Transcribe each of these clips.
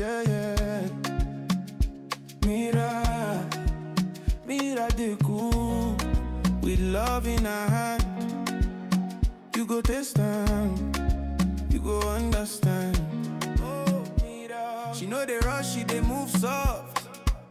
yeah, yeah. Mira de cool. With love in our hand. You go taste time, you go understand. Oh, Mira. She know they rush, she they move soft.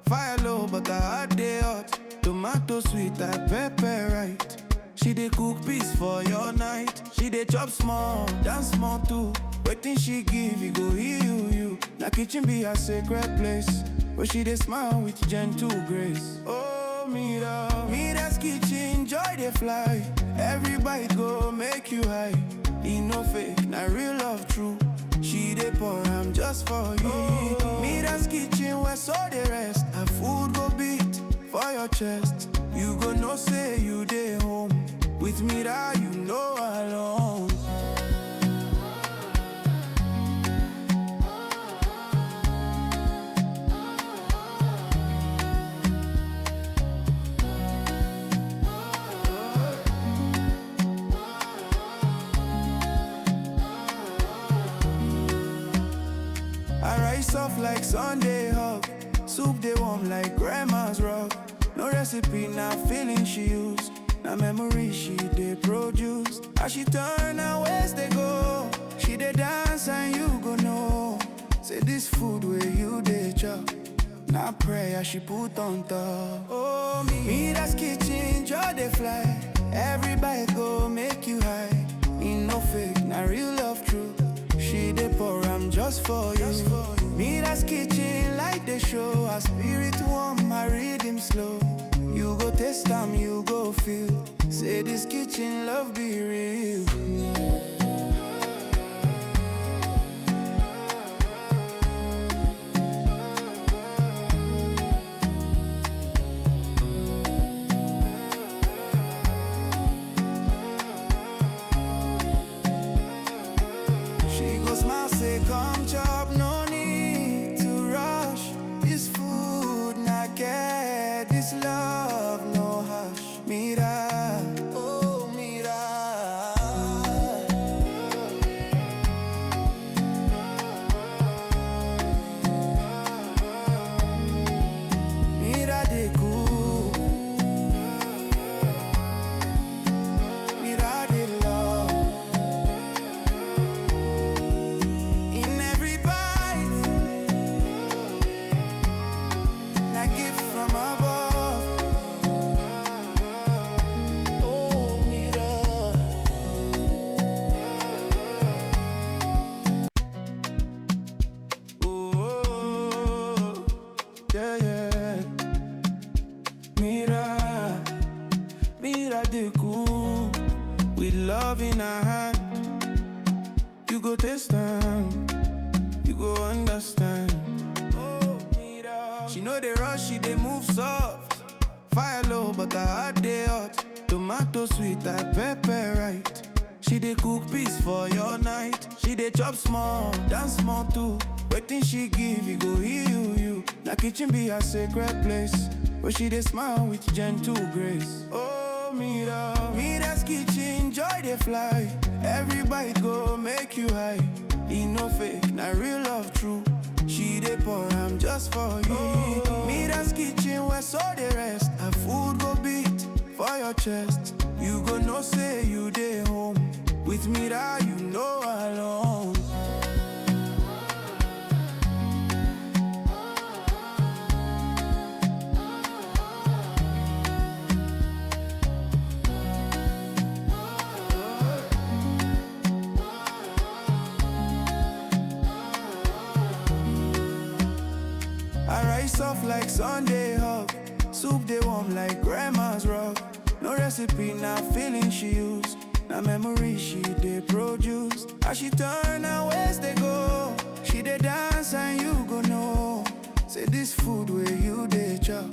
Fire low, but her heart they hot. Tomato sweet, like pepper right. She dey cook peace for your night. She dey chop small, dance small too. Waiting she give, you go heal you. Na kitchen be a sacred place, where she dey smile with gentle grace. Oh, Mira's kitchen, joy dey fly. Every bite go make you high. E no fake, na real love true. She dey pour, I'm just for you. Mira's kitchen, where so dey rest. Her food go beat for your chest. You go know say you dey home. With Mira, you know alone. I rise soft like Sunday hug. Soup they warm like grandma's rug. No recipe, na feeling she use. Na memory she dey produce. As she turn her waist they go. She dey dance and you go know. Say this food where you dey chop. Na prayer she put on top. Oh, Mira's kitchen, joy dey fly. Every bite go make you high. E no fake, na real love true. She dey pour, I'm just for you. Mira's kitchen, like the show. Her spirit warm, my rhythm slow. You go taste time, you go feel. Say this kitchen love be real. She go smile, say come chop, no need to rush. This food not get, this love no hush. Mira, oh Mira. Mira de cool. Mira de love. In every bite, na gift from above. Oh, Mira. Oh, yeah, yeah. Mira de cool. With love in our hand. You go taste time, you go understand. Oh, Mira. She know they rush, she they move soft. Fire low, but her heart they hot. Tomato sweet, like pepper right. She dey cook peace for your night. She dey chop small, dance small too. Waiting she give, you go heal you. Na kitchen be a sacred place, where she dey smile with gentle grace. Oh, Mira's kitchen, joy dey fly. Every bite go make you high. E no fake, na real love true. She dey pour, I'm just for you. Mira's kitchen, where so dey rest. Her food go beat for your chest. You go know say you dey home. With Mira, you know alone. I rise soft like Sunday hug. Soup they warm like grandma's rug. No recipe, na feeling she use. Na memory she dey produce. As she turn her waist they go. She dey dance and you go know. Say this food where you dey chop.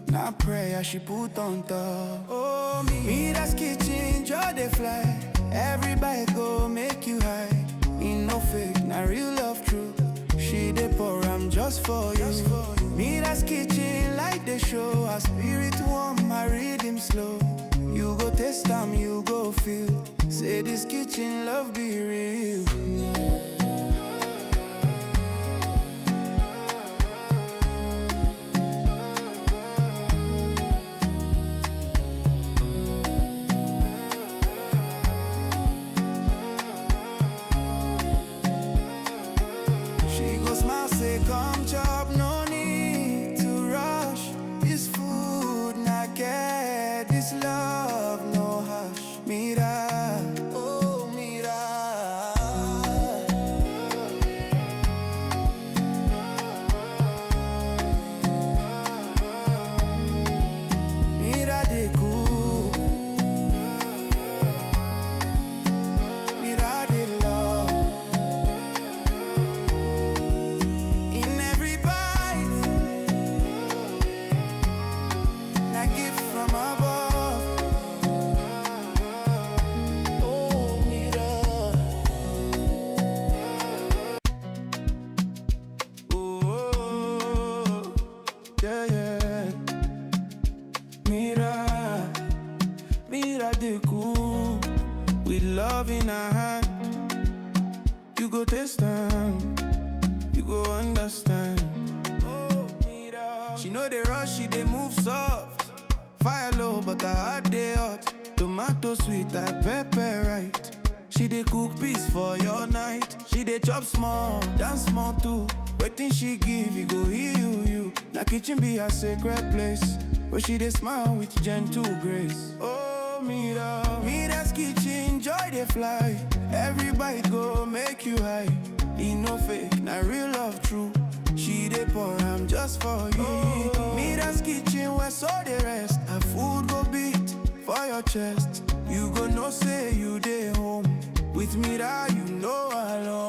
Na prayer she put on top. Oh, Mira's kitchen, joy dey fly. Every bite go make you high. E no fake, na real love true. She dey pour, I'm just for you. Mira's kitchen, like the show. Her spirit warm, my rhythm slow. You go taste time, you go feel. Say this kitchen love be real. her hand. You go taste them, you go understand. Oh, Mira. She know they rush, she they move soft. Fire low, but her heart they hot. Tomato sweet, like pepper right. She dey cook peace for your night. She dey chop small, dance small too. Waiting she give, you go heal you. Na kitchen be a sacred place, where she dey smile with gentle grace. Oh, Mira's kitchen, joy dey fly. Every bite go make you high. E no fake, na real love true. She dey pour, I'm just for you. Oh, Mira's kitchen, where so dey rest. Her food go beat for your chest. You go know say you dey home. With Mira, you know I love.